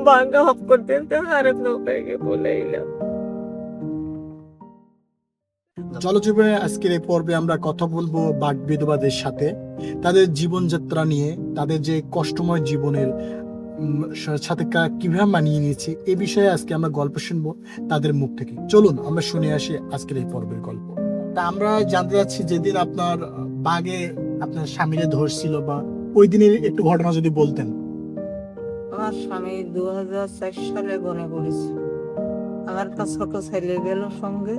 বাঙ্গা হপ করতেন তো আরেক নৌকায় বলে এলাম। জলজীবনের আজকের এই পর্বে আমরা কথা বলবো বাক বিধবাদের সাথে, তাদের জীবনযাত্রা নিয়ে, তাদের যে কষ্টময় জীবনের সাথে কিভাবে মানিয়ে নিয়েছে এই বিষয়ে আজকে আমরা গল্প শুনবো তাদের মুখ থেকে। চলুন আমরা শুনে আসি আজকের এই পর্বের গল্প। তা আমরা জানতে যাচ্ছি, যেদিন আপনার বাঘে আপনার স্বামীরে ধরছিল বা ওই দিনের একটু ঘটনা যদি বলতেন। আমার স্বামী 2004 সালে বনে পড়েছে। আমার একটা ছোট ছেলে গেল সঙ্গে।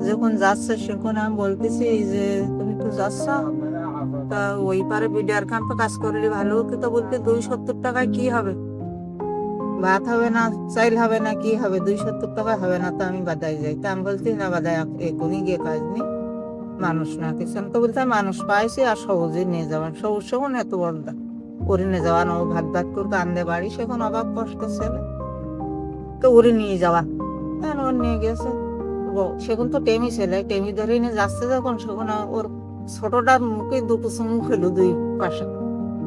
যখন যাচ্ছে সেখন আমি বলতেছি যে তুমি তো যাচ্ছ, তা ওই পারে বিডিআর ক্যাম্পে কাজ করলে ভালো হতো। তো বলতে 270 টাকায় কি হবে, ভাত হবে না, চাইল হবে না, কি হবে, 270 টাকায় হবে না। তো আমি বাদায় যাই। তা আমি বলছি না বাদায় এখনই গিয়ে কাজ নেই, মানুষ না কিছু। আমি তো বলতে মানুষ পাইছি আর সহজে নিয়ে যাবেন, সবুজ সবন এত বড় ওরে নিয়ে যাওয়ান, ও ভাত ভাত করতে আনতে বাড়ি, সেখন অভাব কষ্ট ছেলে, তো ওরে নিয়ে যাওয়া। তখন ওর নিয়ে গেছে। সেখন তো টেমি ছেলে, টেমি ধরে নিয়ে যাচ্ছে যখন, সেখন ওর ছোটটার মুখে দুটো চুমু খেলো দুই পাশে,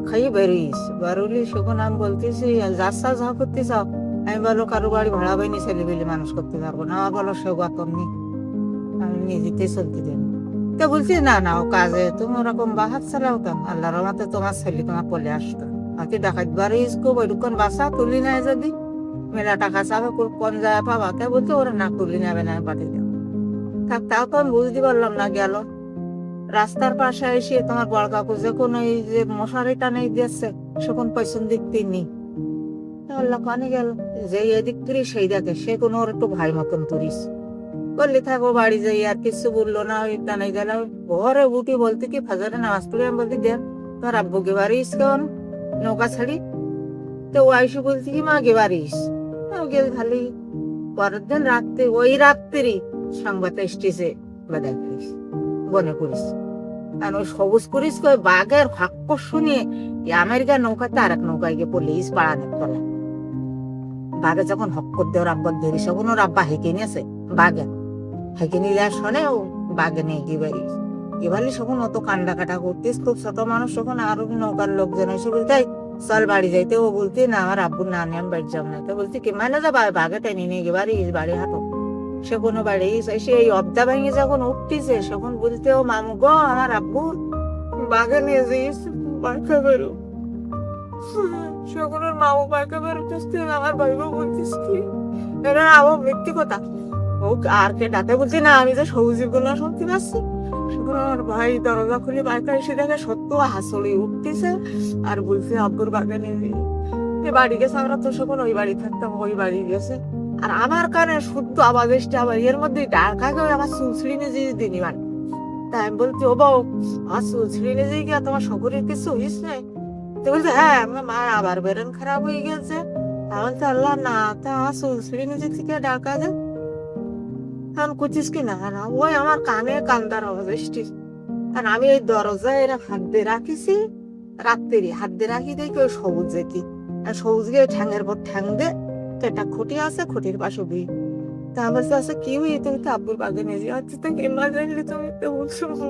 খাইয়ে বেরিয়েছে। বেরোলি সেখন আমি বলতেছি যাচ্ছা যা করতে চাও। আমি বলো কারো বাড়ি ভাড়া পাইনি, ছেলে পেলে মানুষ করতে পারবো না। আমার বলো সে গতন নি, আমি নিজেতে চলতে দেন। তো বলছি না না, ও কাজে তুমি ওরকম বাহাত চালাও কেন, আল্লাহর রহমতে তোমার ছেলে তোমার পলে আসতো। আগে ডাকাত বাড়ি ইসকো ওইরকম বাসা তুলি নাই, যদি মেলা টাকা চাবে কোন জায়গায় পাবা। তাই বলতে ওরা না তুলি নেবে না, পাঠিয়ে দেবো। থাক, তাও তো আমি বুঝতে পারলাম না। গেল রাস্তার পাশে এসে তোমার বড় কাকু যখন ওই যে মশারিটা নেই দিয়েছে, সেখন পেছন দিক তিনি আল্লাহ কানে গেল যে এদিক তুরি সেই দেখে, সে কোনো ওর একটু ভাই মতন তুরিস বললি থাকো বাড়ি যাই। আর কিছু বললো না, ওই টানাই গেল ঘরে উঠি বলতে কি ফাজারে নামাজ পড়ে। আমি বলতে দেন তোর আব্বুকে বাড়িস কেমন নৌকা ছাড়ি। তো ও আইসে বলছি কি মা গে বাড়িস, গেল খালি। পরের দিন রাত্রে ওই রাত্রি সংবাদ স্টেজে বাধা করিস, বনে করিস। আর ওই সবুজ করিস ওই বাঘের ভাক্য শুনে আমেরিকার নৌকাতে আর এক নৌকায় গিয়ে পড়লিস পাড়ানের তলা। বাঘে যখন হক্কর দেওয়ার আব্বা ধরিস, তখন ওর আব্বা হেঁকে নিয়েছে বাঘে, হেঁকে নিয়ে শোনে ও বাঘে নিয়ে গিয়ে বাড়িস। এবারই যখন অত কান্ডা কাটা করতিস, খুব ছোট মানুষ, তখন আরো নৌকার লোকজন এসে বলতে চল বাড়ি যাইতে। ও বলতে না আমার আব্বুর না নিয়ে আমি বাড়ি যাব না। তো বলছি কি মানে যাবা, বাঘে টেনে নিয়ে গিয়ে বাড়ি হাঁটো। সে কোনো বাড়ি এসে এই অবদা ভেঙে যখন উঠতেছে, তখন বলতে ও মামু গো আমার আব্বু বাঘে নিয়ে যাইস বাঁকা বেরো। সকলের মামু বাঁকা বেরোতেস, আমার ভাইবো বলতিস কি এটা আবার মিথ্যে কথা। ও আর কে ডাকে বলছি না, আমি যে সবজি গুলো শুনতে পাচ্ছি। সেগুলো আমার ভাই দরজা খুলে বাইকা এসে দেখে সত্য হাসলি উঠতেছে আর বলছে আব্বুর বাঘে নিয়ে যাই। বাড়ি গেছে, আমরা তো সকল ওই বাড়ি থাকতাম, ওই বাড়ি গেছে। আর আমার কানে শুদ্ধ আওয়াজ এসছে, আবার এর মধ্যে ডাকা গেলে আমার চুলছড়ি নিয়ে দিনি মানে। তাই আমি বলছি ও বউ আমার চুলছড়ি নিয়ে যাই গিয়া তোমার শরীরের কিছু হইস নাই। তো বলছে হ্যাঁ আমার মা আবার বেরেন খারাপ হয়ে গেছে। আমি তো আল্লাহ না, তা আমার চুলছড়ি নিয়ে থেকে ডাকা যায়। তখন কুচিস কি না না, ওই আমার কানে কান্দার আওয়াজ এসছে। আর আমি ওই দরজায় এরা হাত দিয়ে রাখিছি, রাত্রি হাত দিয়ে রাখি দেখি ওই সবুজ যেতি। আর সবুজ গিয়ে ঠ্যাঙের পর ঠ্যাং দে, তো একটা খুঁটি আছে, খুঁটির পাশে বই। তা আমার কাছে কি হই, তুমি তো আব্বুর বাগে নিয়ে যাও। আচ্ছা তো কিংবা জানলে তুমি তো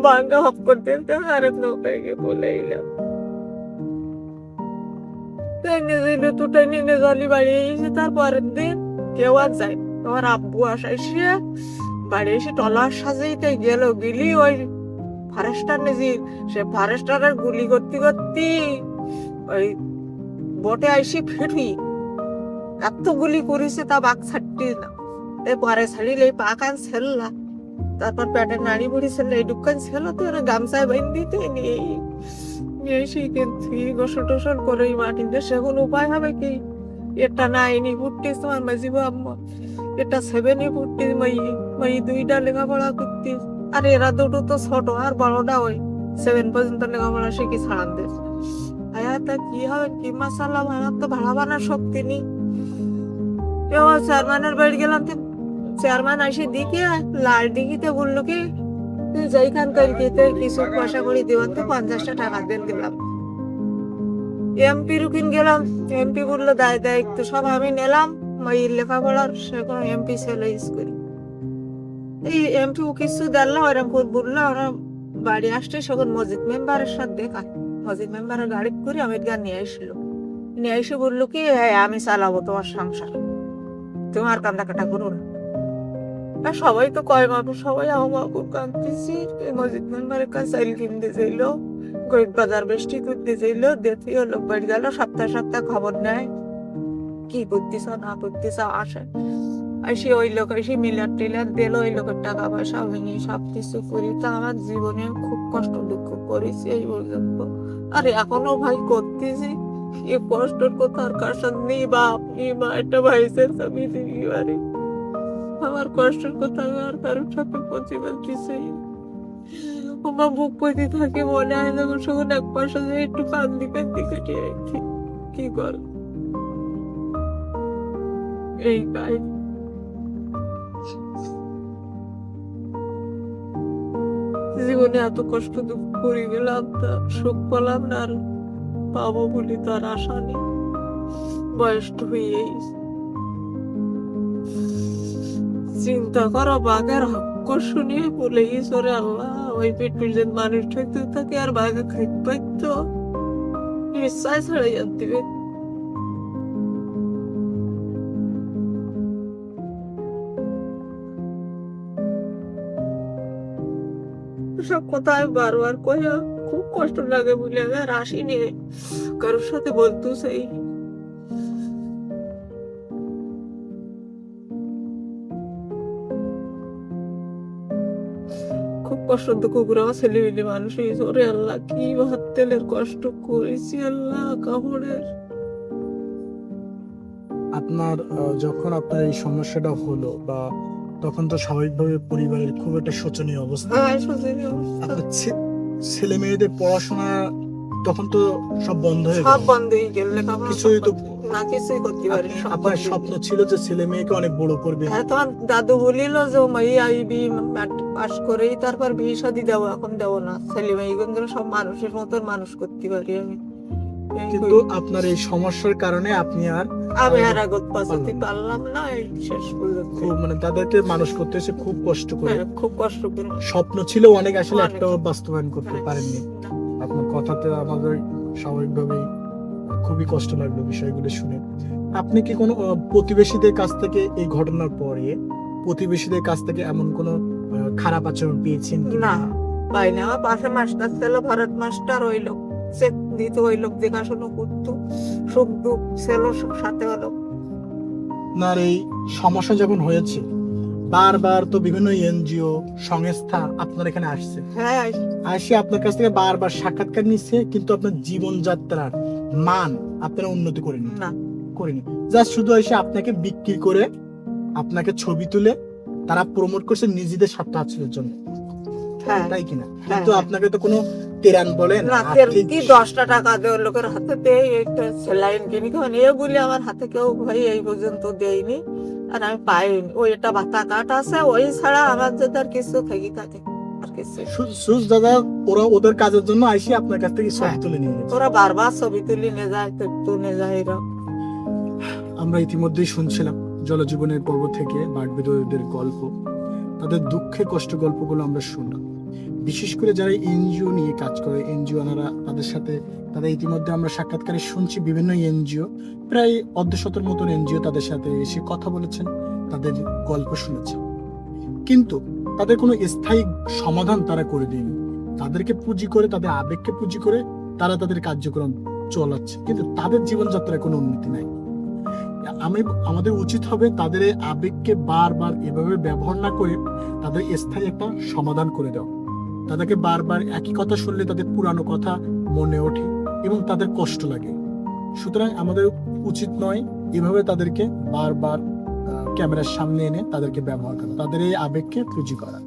বাঙ্গা হপ করতেন তো আরেক নৌকায় গিয়ে বলে এলাম। তাই নিজে দুটাই নিয়ে জলি বাড়ি এসে তার পরের দিন কেউ আর যায়। তোমার আব্বু আসা এসে বাড়ি এসে টলার সাজাইতে গেল, গিলি ওই ফরেস্টার নিজে, সে ফরেস্টারের গুলি করতে করতে ওই বোটে আইসি ফিরবি এত গুলি করেছে তা বাঘ ছাড়তে না। পরে ছাড়িলে এই পাকান ছেললা, তারপর পেটের নাড়ি বুড়ি ছেলে এই দোকান ছিল, তো ওরা গামছায় বাইন দিতে নিয়ে এসে কিন্তু গোসল টোসল করে মাটিতে। সেগুন উপায় হবে কি, এটা নাইনি ফুটতিস তোমার মাঝিব আম্মা, এটা 7-এ ফুটতিস মাই 2টা লেখাপড়া করতিস। আর এরা দুটো তো ছোট, আর বড়টা ওই 7 পর্যন্ত লেখাপড়া শিখি ছাড়ান দিস। তা কি হবে কি মাসাল্লাহ, আমার তো ভাড়া বানার শক্তি নেই। এবার চেয়ারম্যানের বাড়ি গেলাম, চেয়ারম্যান এসে দিকে লাল দিঘিতে বললো কি যেইখান থেকে কিছু পয়সা করে দেওয়ান, তো 50টা টাকা দেন গেলাম। এমপি রুকিন গেলাম, এমপি বললো দায় দায়িত্ব সব আমি নিলাম, ওই লেখাপড়ার সেখানে এমপি ছেলে করি। এই এমপি ও কিছু দিলাম, ওরকম বললো। ওরা বাড়ি আসতে সকল মসজিদ মেম্বারের সাথে দেখা, মসজিদ মেম্বারের গাড়ি করে আমেরিকা নিয়ে আসলো। নিয়ে এসে বললো কি, হ্যাঁ আমি চালাবো তোমার সংসার, তোমার কান্দাকাটা করো না। আর সবাই তো কয় মাপে সবাই আমাকে কাঁদতেছি। মসজিদ মেম্বারের কাছে চাইল কিনতে চাইলো, গরিব বাজার বেষ্টি করতে চাইলো, দেখি লোক বাড়ি গেল, সপ্তাহে সপ্তাহে খবর নেয় কি করতেছ না করতেছ, আসে এসে ওই লোক এসে মিলার টিলার দিল, ওই লোকের টাকা পয়সা ভেঙে সব কিছু করি। তা আমার জীবনে খুব কষ্ট দুঃখ করেছি এই পর্যন্ত, আর এখনো ভাই করতেছি। এ কষ্টের কথা আর কার সাথে নেই, বা আপনি বা একটা ভাইসের আমি দিই পারি। আমার কষ্টের কথা আমি আর কারোর সাথে পৌঁছে পারতেছি। আমার বুক পইতে থাকে, মনে হয় যখন সখন এক পাশে যে একটু কান্দি কান্দি কাটিয়ে রাখি, কি কর এই গায়ে। জীবনে এত কষ্ট দুঃখ করে গেলাম, তা সুখ পেলাম না, আর পাবো বলে তো আর আশা নেই। বয়স তো হয়েই, চিন্তা করো বাঘের হক্ক শুনিয়ে বলে ঈশ্বরে আল্লাহ ওই পেট পিট মানুষ ঠেকতে থাকে, আর বাঘে খাইতে পাইতো নিশ্চয় ছেড়ে দিবে। সব কথা আমি বারবার কই, খুব কষ্ট লাগে বলে আমি আর আসিনি কারোর সাথে বলতো সেই। খুব কষ্ট দুঃখ করে আমার ছেলে মেয়ে মানুষ হয়েছে। ওরে আল্লাহ কি ভাত তেলের কষ্ট করেছি আল্লাহ কাপড়ের। আপনার যখন আপনার এই সমস্যাটা হলো, বা তখন তো স্বাভাবিকভাবে পরিবারের খুব একটা শোচনীয় অবস্থা। হ্যাঁ শোচনীয় অবস্থা। আপনার ছেলে মেয়েদের পড়াশোনা তখন তো সব বন্ধ হয়ে সব গেল, বন্ধ হয়ে গেল, লেখাপড়া কিছুই তো না কিছুই করতে পারি। আপনার স্বপ্ন ছিল যে ছেলে মেয়েকে অনেক বড় করবে। হ্যাঁ তোমার দাদু বলিল যে মাই আইবি পাস করেই তারপর বিয়ে শাদী দেবো, এখন দেবো না, ছেলে মেয়ে গুলো সব মানুষের মতন মানুষ করতে পারি আমি। কিন্তু আপনার এই সমস্যার কারণে আপনি আর আমি আর আগত পাশাতে পারলাম না, এই শেষ পর্যন্ত খুব মানে তাদেরকে মানুষ করতে এসে খুব কষ্ট করে। হ্যাঁ, খুব কষ্ট করে। স্বপ্ন ছিল অনেক, আসলে অনেক। একটাও বাস্তবায়ন করতে হ্যাঁ। পারেননি। আপনার কথাতে আমাদের স্বাভাবিকভাবেই খুবই কষ্ট লাগলো বিষয়গুলো শুনে। আপনি কি কোনো প্রতিবেশীদের কাছ থেকে এই ঘটনার পরে প্রতিবেশীদের কাছ থেকে এমন কোনো খারাপ আচরণ পেয়েছেন কি? না পাই না। আমার পাশে মাস্টার ছিল, ভরত মাস্টার, ওই লোক চেক দিত, ওই লোক দেখাশোনা করতো, সুখ দুঃখ ছিল সাথে হলো। আপনার এই সমস্যা যখন হয়েছে, বারবার তো বিভিন্ন এনজিও সংস্থা আপনার এখানে আসছে, হ্যাঁ আসি আপনার কাছ থেকে বারবার সাক্ষাৎকার নিচ্ছে, কিন্তু আপনার জীবনযাত্রার মান আপনারা উন্নতি করেনি না করেনি। জাস্ট শুধু এসে আপনাকে বিক্রি করে, আপনাকে ছবি তুলে তারা প্রমোট করছে নিজেদের স্বার্থ হাসিলের জন্য, হ্যাঁ তাই কিনা? হ্যাঁ, কিন্তু হ্যাঁ। আপনাকে তো কোনো তেরান বলেন না আর্থিক কি 10টা টাকা দেয় লোকের হাতে, দেয় একটা সেলাইন কিনি খান, এ বলে আমার হাতে কেউ ভাই এই পর্যন্ত দেয়নি, আর আমি পাইনি। ওই একটা ভাতা কাট আছে, ওই ছাড়া আমার যদি আর কিছু থাকি থাকে আর কিছু। সুজ দাদা ওরা ওদের কাজের জন্য আইসি আপনার কাছ থেকে ছবি হ্যাঁ। তুলে নিয়ে গেছে। ওরা বারবার ছবি তুলি নিয়ে যায়, তো নিয়ে যায় এরকম। আমরা ইতিমধ্যেই শুনছিলাম জলজীবনের পর্ব থেকে বাঘবিদুদের গল্প, তাদের দুঃখের কষ্ট গল্পগুলো আমরা শুনলাম। বিশেষ করে যারা এনজিও নিয়ে কাজ করে, এনজিও ওনারা তাদের সাথে তাদের ইতিমধ্যে আমরা সাক্ষাৎকারে শুনছি, বিভিন্ন এনজিও প্রায় 150 মতন এনজিও তাদের সাথে এসে কথা বলেছেন, তাদের গল্প শুনেছেন, কিন্তু তাদের কোনো স্থায়ী সমাধান তারা করে দেয়নি। তাদেরকে পুঁজি করে, তাদের আবেগকে পুঁজি করে তারা তাদের কার্যক্রম চালাচ্ছে, কিন্তু তাদের জীবনযাত্রায় কোনো উন্নতি নাই। আমাদের উচিত হবে তাদের এই আবেগকে বারবার এভাবে ব্যবহার না করে তাদের স্থায়ী একটা সমাধান করে দেওয়া। তাদেরকে বারবার একই কথা শুনলে তাদের পুরানো কথা মনে ওঠে এবং তাদের কষ্ট লাগে। সুতরাং আমাদের উচিত নয় এভাবে তাদেরকে বারবার ক্যামেরার সামনে এনে তাদেরকে ব্যবহার করা, তাদের এই আবেগকে পুঁজি করা।